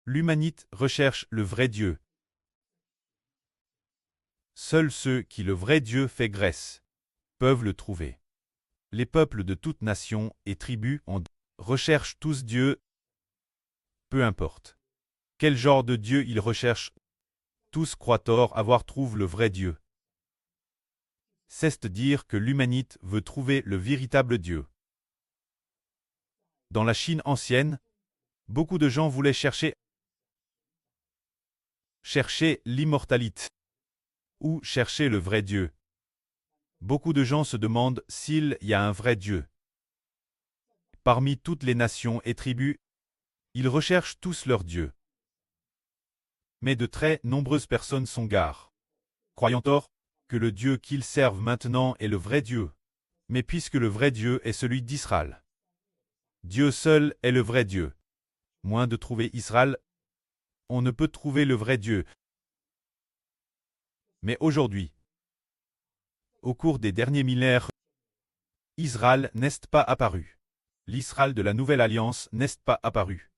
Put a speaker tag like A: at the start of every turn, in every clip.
A: L'humanité recherche le vrai Dieu. Seuls ceux qui le vrai Dieu fait grâce peuvent le trouver. Les peuples de toute nation et tribu recherchent tous Dieu, peu importe quel genre de Dieu ils recherchent, tous croient tort avoir trouvé le vrai Dieu. C'est dire que l'humanité veut trouver le véritable Dieu. Dans la Chine ancienne, beaucoup de gens voulaient chercher l'immortalité ou chercher le vrai Dieu. Beaucoup de gens se demandent s'il y a un vrai Dieu. Parmi toutes les nations et tribus, ils recherchent tous leur Dieu. Mais de très nombreuses personnes sont gares, croyant tort que le Dieu qu'ils servent maintenant est le vrai Dieu. Mais puisque le vrai Dieu est celui d'Israël, Dieu seul est le vrai Dieu. Moins de trouver Israël, on ne peut trouver le vrai Dieu. Mais aujourd'hui, au cours des derniers millénaires, Israël n'est pas apparu. L'Israël de la Nouvelle Alliance n'est pas apparu.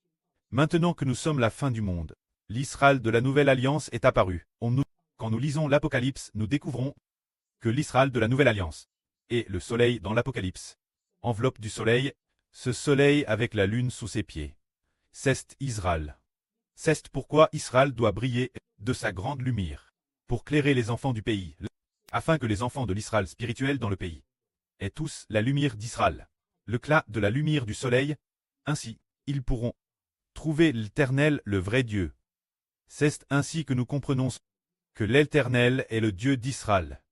A: Maintenant que nous sommes la fin du monde, l'Israël de la Nouvelle Alliance est apparu. Quand nous lisons l'Apocalypse, nous découvrons que l'Israël de la Nouvelle Alliance est le soleil dans l'Apocalypse. Enveloppe du soleil, ce soleil avec la lune sous ses pieds. C'est Israël. C'est pourquoi Israël doit briller de sa grande lumière, pour clairer les enfants du pays, afin que les enfants de l'Israël spirituel dans le pays aient tous la lumière d'Israël, l'éclat de la lumière du soleil, ainsi, ils pourront trouver l'Éternel, le vrai Dieu. C'est ainsi que nous comprenons que l'Éternel est le Dieu d'Israël.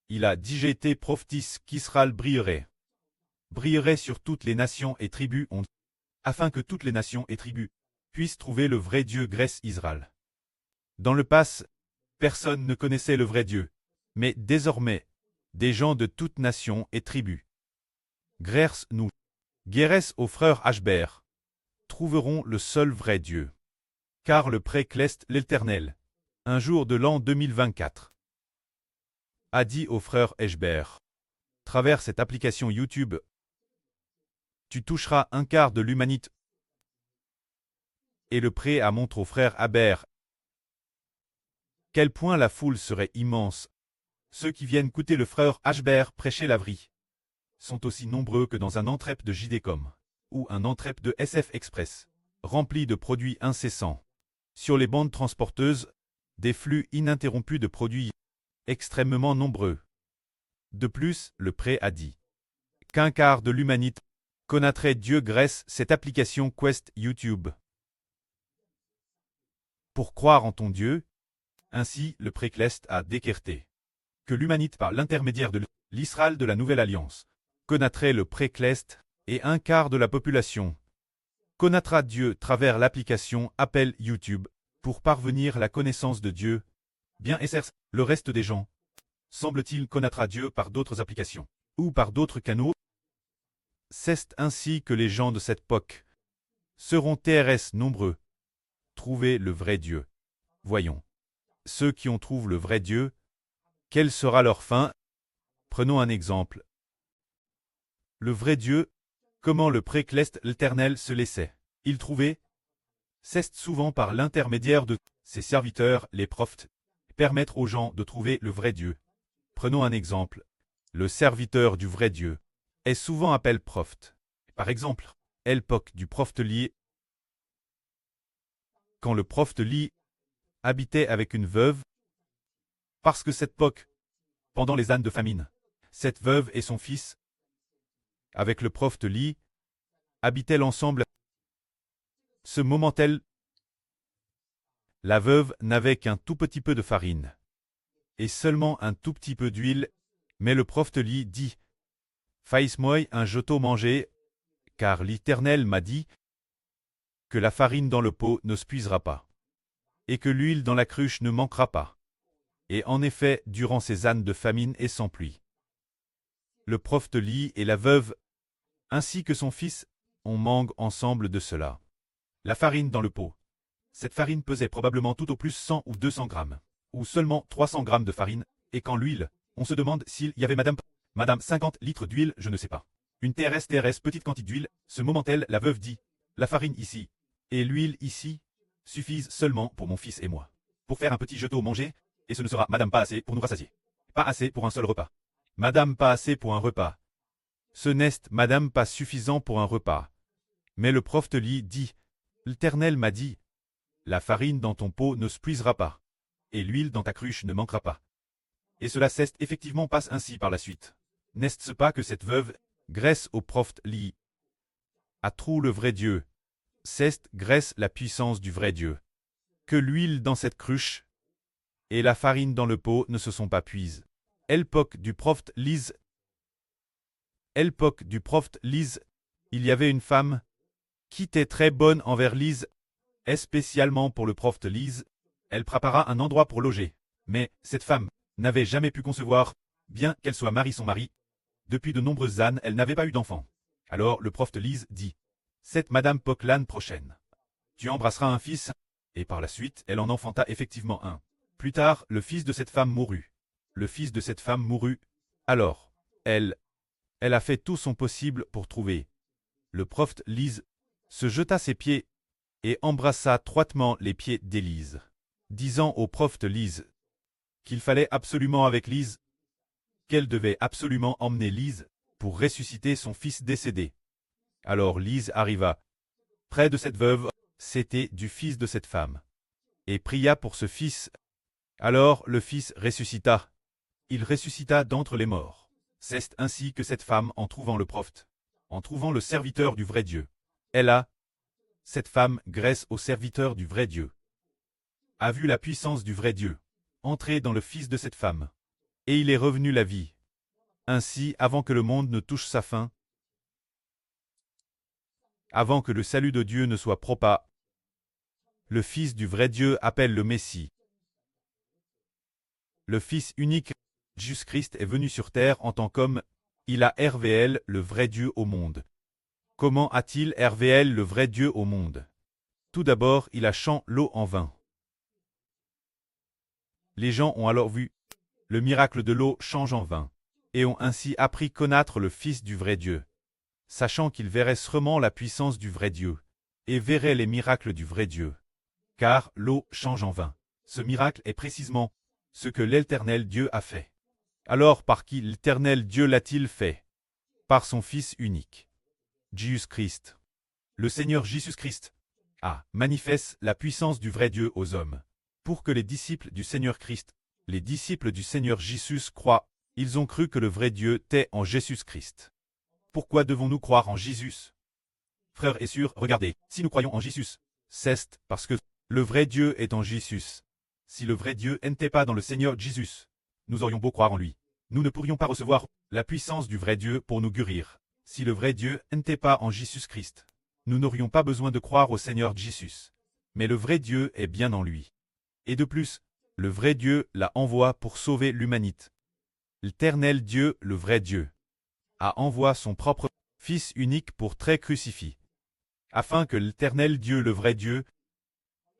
A: Il a déjà été prophétisé qu'Israël brillerait sur toutes les nations et tribus, afin que toutes les nations et tribus puissent trouver le vrai Dieu grâce Israël. Dans le passé, personne ne connaissait le vrai Dieu, mais désormais, des gens de toutes nations et tribus, grâce nous, grâce aux frères Ashbert, trouveront le seul vrai Dieu. Car le précleste l'Éternel, un jour de l'an 2024, a dit au frère Ashbert, travers cette application YouTube, tu toucheras un quart de l'humanité. Et le pré a montré au frère Haber quel point la foule serait immense. Ceux qui viennent écouter le frère Ashbert prêcher la vraie sont aussi nombreux que dans un entrep de JDcom ou un entrep de SF Express, rempli de produits incessants. Sur les bandes transporteuses, des flux ininterrompus de produits extrêmement nombreux. De plus, le pré a dit qu'un quart de l'humanité connaîtrait Dieu grâce cette application Quest YouTube. Pour croire en ton Dieu, ainsi le précleste a décrété que l'humanité par l'intermédiaire de l'Israël de la Nouvelle Alliance connaîtrait le précleste et un quart de la population connaîtra Dieu travers l'application Appel YouTube pour parvenir à la connaissance de Dieu. Bien exerce, le reste des gens semble-t-il connaîtra Dieu par d'autres applications ou par d'autres canaux. C'est ainsi que les gens de cette époque seront TRS nombreux. Trouver le vrai Dieu. Voyons. Ceux qui ont trouvé le vrai Dieu, quelle sera leur fin? Prenons un exemple. Le vrai Dieu, comment le précleste l'Éternel se laissait il trouver? C'est souvent par l'intermédiaire de ses serviteurs, les prophètes, permettre aux gens de trouver le vrai Dieu. Prenons un exemple. Le serviteur du vrai Dieu est souvent appelé prophète. Par exemple, l'époque du prophète Élie. Quand le prophète Élie habitait avec une veuve, parce que cette époque, pendant les années de famine, cette veuve et son fils, avec le prophète Élie, habitaient ensemble. Ce moment-là, la veuve n'avait qu'un tout petit peu de farine, et seulement un tout petit peu d'huile, mais le prophète Élie dit, « Fais-moi un jeton manger, car l'Éternel m'a dit que la farine dans le pot ne s'épuisera pas, et que l'huile dans la cruche ne manquera pas. » Et en effet, durant ces années de famine et sans pluie, le prophète Élie et la veuve, ainsi que son fils, on mangue ensemble de cela. La farine dans le pot. Cette farine pesait probablement tout au plus 100 ou 200 grammes, ou seulement 300 grammes de farine, et quand l'huile, on se demande s'il y avait madame 50 litres d'huile, je ne sais pas. Une TRS petite quantité d'huile, ce moment-là, la veuve dit, la farine ici, et l'huile ici, suffisent seulement pour mon fils et moi. Pour faire un petit gâteau manger, et ce ne sera madame pas assez pour nous rassasier. Pas assez pour un seul repas. Madame pas assez pour un repas. Ce n'est madame pas suffisant pour un repas. Mais le prophète dit, l'Éternel m'a dit, la farine dans ton pot ne s'épuisera pas, et l'huile dans ta cruche ne manquera pas. Et cela cesse effectivement passe ainsi par la suite. N'est-ce pas que cette veuve, grâce au prophète lit, a trou le vrai Dieu, c'est grâce la puissance du vrai Dieu. Que l'huile dans cette cruche et la farine dans le pot ne se sont pas puises. L'époque du prophète Lise. L'époque du prophète Lise, il y avait une femme qui était très bonne envers Lise, et spécialement pour le prophète Lise, elle prépara un endroit pour loger. Mais cette femme n'avait jamais pu concevoir, bien qu'elle soit mariée son mari. Depuis de nombreuses années, elle n'avait pas eu d'enfant. Alors le prophète Lise dit, cette madame Poc l'année prochaine, tu embrasseras un fils, et par la suite, elle en enfanta effectivement un. Plus tard, le fils de cette femme mourut. Le fils de cette femme mourut. Alors, elle a fait tout son possible pour trouver. Le prophète Lise se jeta à ses pieds et embrassa troitement les pieds d'Élise, disant au prophète Lise qu'il fallait absolument avec Lise, qu'elle devait absolument emmener Lise pour ressusciter son fils décédé. Alors Lise arriva près de cette veuve, c'était du fils de cette femme, et pria pour ce fils. Alors le fils ressuscita. Il ressuscita d'entre les morts. C'est ainsi que cette femme, en trouvant le prophète, en trouvant le serviteur du vrai Dieu, cette femme, grâce au serviteur du vrai Dieu, a vu la puissance du vrai Dieu entrer dans le fils de cette femme. Et il est revenu la vie. Ainsi, avant que le monde ne touche sa fin, avant que le salut de Dieu ne soit propre, le Fils du vrai Dieu appelle le Messie. Le Fils unique, Jésus-Christ est venu sur terre en tant qu'homme, il a RVL le vrai Dieu au monde. Comment a-t-il RVL le vrai Dieu au monde? Tout d'abord, il a changé l'eau en vin. Les gens ont alors vu le miracle de l'eau change en vin, et ont ainsi appris connaître le Fils du vrai Dieu, sachant qu'ils verraient sûrement la puissance du vrai Dieu, et verraient les miracles du vrai Dieu. Car l'eau change en vin. Ce miracle est précisément ce que l'Éternel Dieu a fait. Alors par qui l'Éternel Dieu l'a-t-il fait? Par son Fils unique, Jésus-Christ. Le Seigneur Jésus-Christ a manifesté la puissance du vrai Dieu aux hommes, pour que les disciples du Seigneur Christ, les disciples du Seigneur Jésus croient, ils ont cru que le vrai Dieu était en Jésus-Christ. Pourquoi devons-nous croire en Jésus? Frères et sœurs, regardez, si nous croyons en Jésus, c'est parce que le vrai Dieu est en Jésus. Si le vrai Dieu n'était pas dans le Seigneur Jésus, nous aurions beau croire en lui, nous ne pourrions pas recevoir la puissance du vrai Dieu pour nous guérir. Si le vrai Dieu n'était pas en Jésus-Christ, nous n'aurions pas besoin de croire au Seigneur Jésus. Mais le vrai Dieu est bien en lui. Et de plus, le vrai Dieu l'a envoie pour sauver l'humanité. L'Éternel Dieu, le vrai Dieu, a envoyé son propre Fils unique pour très crucifié, afin que l'Éternel Dieu, le vrai Dieu,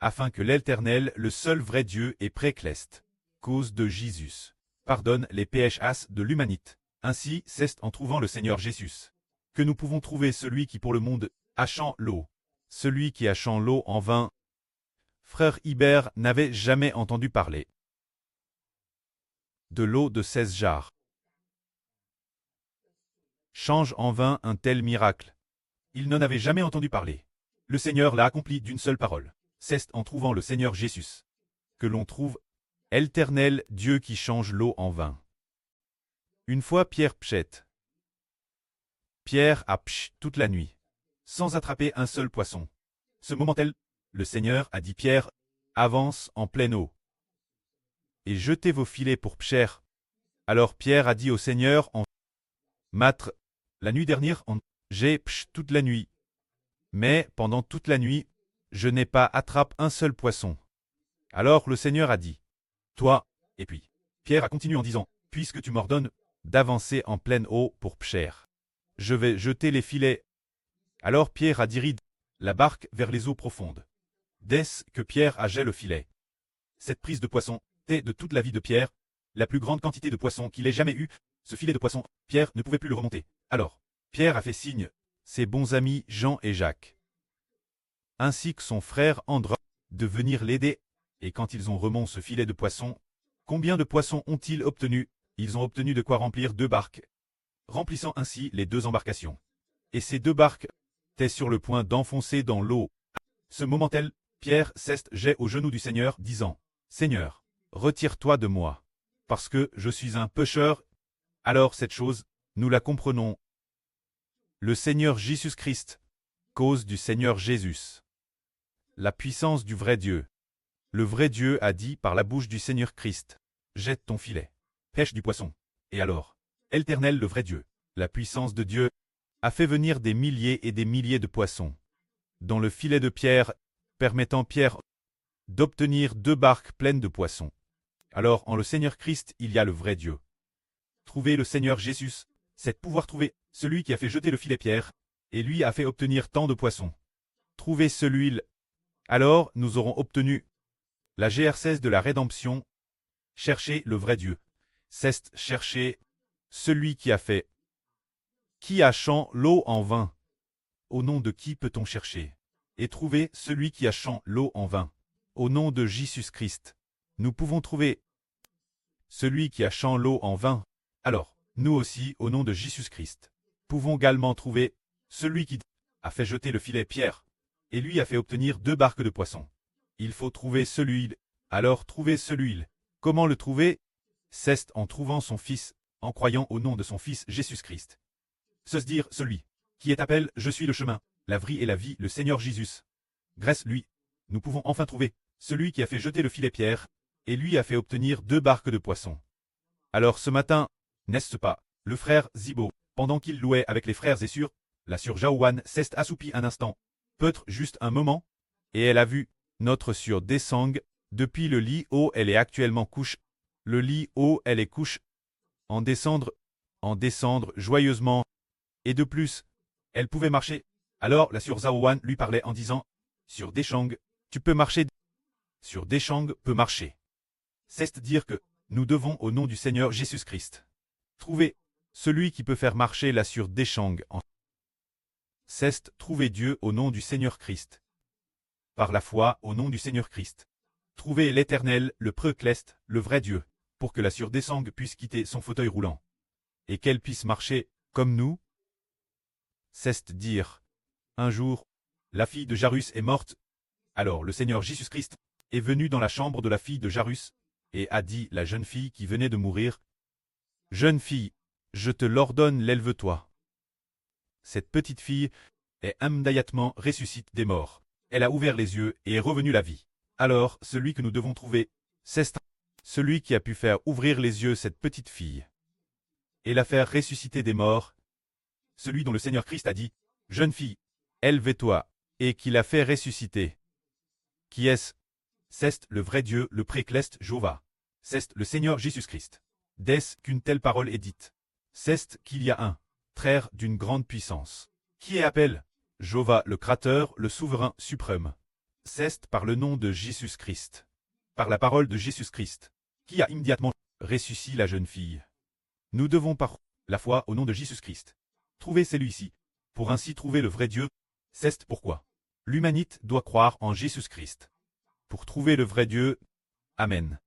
A: afin que l'Éternel, le seul vrai Dieu et précleste, cause de Jésus, pardonne les péchés de l'humanité. Ainsi, c'est en trouvant le Seigneur Jésus que nous pouvons trouver celui qui pour le monde a changé l'eau, celui qui a changé l'eau en vin. Frère Hibert n'avait jamais entendu parler de l'eau de 16 jarres. Change en vin un tel miracle. Il n'en avait jamais entendu parler. Le Seigneur l'a accompli d'une seule parole. C'est en trouvant le Seigneur Jésus que l'on trouve l'Éternel Dieu qui change l'eau en vin. Une fois Pierre pchette. Pierre a pch toute la nuit, sans attraper un seul poisson. Ce moment-là, le Seigneur a dit Pierre, avance en pleine eau, et jetez vos filets pour pcher. Alors Pierre a dit au Seigneur en Maître, la nuit dernière, j'ai pch toute la nuit. Mais pendant toute la nuit, je n'ai pas attrapé un seul poisson. Alors le Seigneur a dit, toi, et puis, Pierre a continué en disant, puisque tu m'ordonnes d'avancer en pleine eau pour pcher, je vais jeter les filets. Alors Pierre a dirigé la barque vers les eaux profondes. Dès que Pierre a jeté le filet, cette prise de poisson était de toute la vie de Pierre, la plus grande quantité de poissons qu'il ait jamais eu. Ce filet de poisson, Pierre ne pouvait plus le remonter. Alors, Pierre a fait signe, ses bons amis Jean et Jacques, ainsi que son frère André, de venir l'aider. Et quand ils ont remonté ce filet de poissons, combien de poissons ont-ils obtenu? Ils ont obtenu de quoi remplir 2 barques, remplissant ainsi les 2 embarcations. Et ces 2 barques étaient sur le point d'enfoncer dans l'eau. Ce moment-là, Pierre s'est aux genoux du Seigneur, disant, « Seigneur, retire-toi de moi, parce que je suis un pécheur. » Alors cette chose, nous la comprenons. Le Seigneur Jésus-Christ, cause du Seigneur Jésus. La puissance du vrai Dieu. Le vrai Dieu a dit par la bouche du Seigneur Christ, « Jette ton filet, pêche du poisson. » Et alors, l'Éternel le vrai Dieu, la puissance de Dieu, a fait venir des milliers et des milliers de poissons dans le filet de Pierre, permettant Pierre d'obtenir 2 barques pleines de poissons. Alors en le Seigneur Christ, il y a le vrai Dieu. Trouver le Seigneur Jésus, c'est pouvoir trouver celui qui a fait jeter le filet Pierre, et lui a fait obtenir tant de poissons. Trouver celui-là. Alors nous aurons obtenu la GR16 de la rédemption. Chercher le vrai Dieu. C'est chercher celui qui a fait. Qui a chant l'eau en vin? Au nom de qui peut-on chercher? Et trouver celui qui a chant l'eau en vin. Au nom de Jésus-Christ. Nous pouvons trouver celui qui a chant l'eau en vin. Alors, nous aussi, au nom de Jésus-Christ, pouvons également trouver celui qui a fait jeter le filet Pierre, et lui a fait obtenir 2 barques de poissons. Il faut trouver celui-là. Alors trouver celui-là. Comment le trouver? C'est en trouvant son Fils, en croyant au nom de son Fils Jésus-Christ. Se dire celui qui est appelé « Je suis le chemin, la vraie et la vie, le Seigneur Jésus. » Grâce lui, nous pouvons enfin trouver celui qui a fait jeter le filet Pierre, et lui a fait obtenir 2 barques de poissons. Alors ce matin, n'est-ce pas, le frère Zibo, pendant qu'il louait avec les frères et sœurs, la sœur Jaouane s'est assoupie un instant, peut-être juste un moment, et elle a vu notre sœur descendre depuis le lit où elle est actuellement couche, le lit où elle est couche, en descendre joyeusement, et de plus, elle pouvait marcher. Alors la sœur Zaouane lui parlait en disant, « Sur Deschang, tu peux marcher. Sur Deschang peut marcher. » C'est dire que nous devons au nom du Seigneur Jésus-Christ trouver celui qui peut faire marcher la sur Deschang en. C'est trouver Dieu au nom du Seigneur Christ. Par la foi au nom du Seigneur Christ. Trouver l'Éternel, le Précleste, le vrai Dieu, pour que la sœur Desang puisse quitter son fauteuil roulant. Et qu'elle puisse marcher, comme nous. C'est dire. Un jour, la fille de Jairus est morte. Alors le Seigneur Jésus-Christ est venu dans la chambre de la fille de Jairus, et a dit la jeune fille qui venait de mourir, « Jeune fille, je te l'ordonne, lève-toi. » Cette petite fille est immédiatement ressuscite des morts. Elle a ouvert les yeux et est revenue la vie. Alors, celui que nous devons trouver, c'est celui qui a pu faire ouvrir les yeux cette petite fille et la faire ressusciter des morts, celui dont le Seigneur Christ a dit, « Jeune fille, élève-toi » et qui l'a fait ressusciter. Qui est-ce? C'est le vrai Dieu, le Précleste Jéhovah. C'est le Seigneur Jésus-Christ. Dès qu'une telle parole est dite, c'est qu'il y a un frère d'une grande puissance, qui est appelé Jéhovah le Créateur, le Souverain suprême. C'est par le nom de Jésus-Christ, par la parole de Jésus-Christ, qui a immédiatement ressuscité la jeune fille. Nous devons par la foi au nom de Jésus-Christ trouver celui-ci, pour ainsi trouver le vrai Dieu. C'est pourquoi l'humanité doit croire en Jésus-Christ. Pour trouver le vrai Dieu. Amen.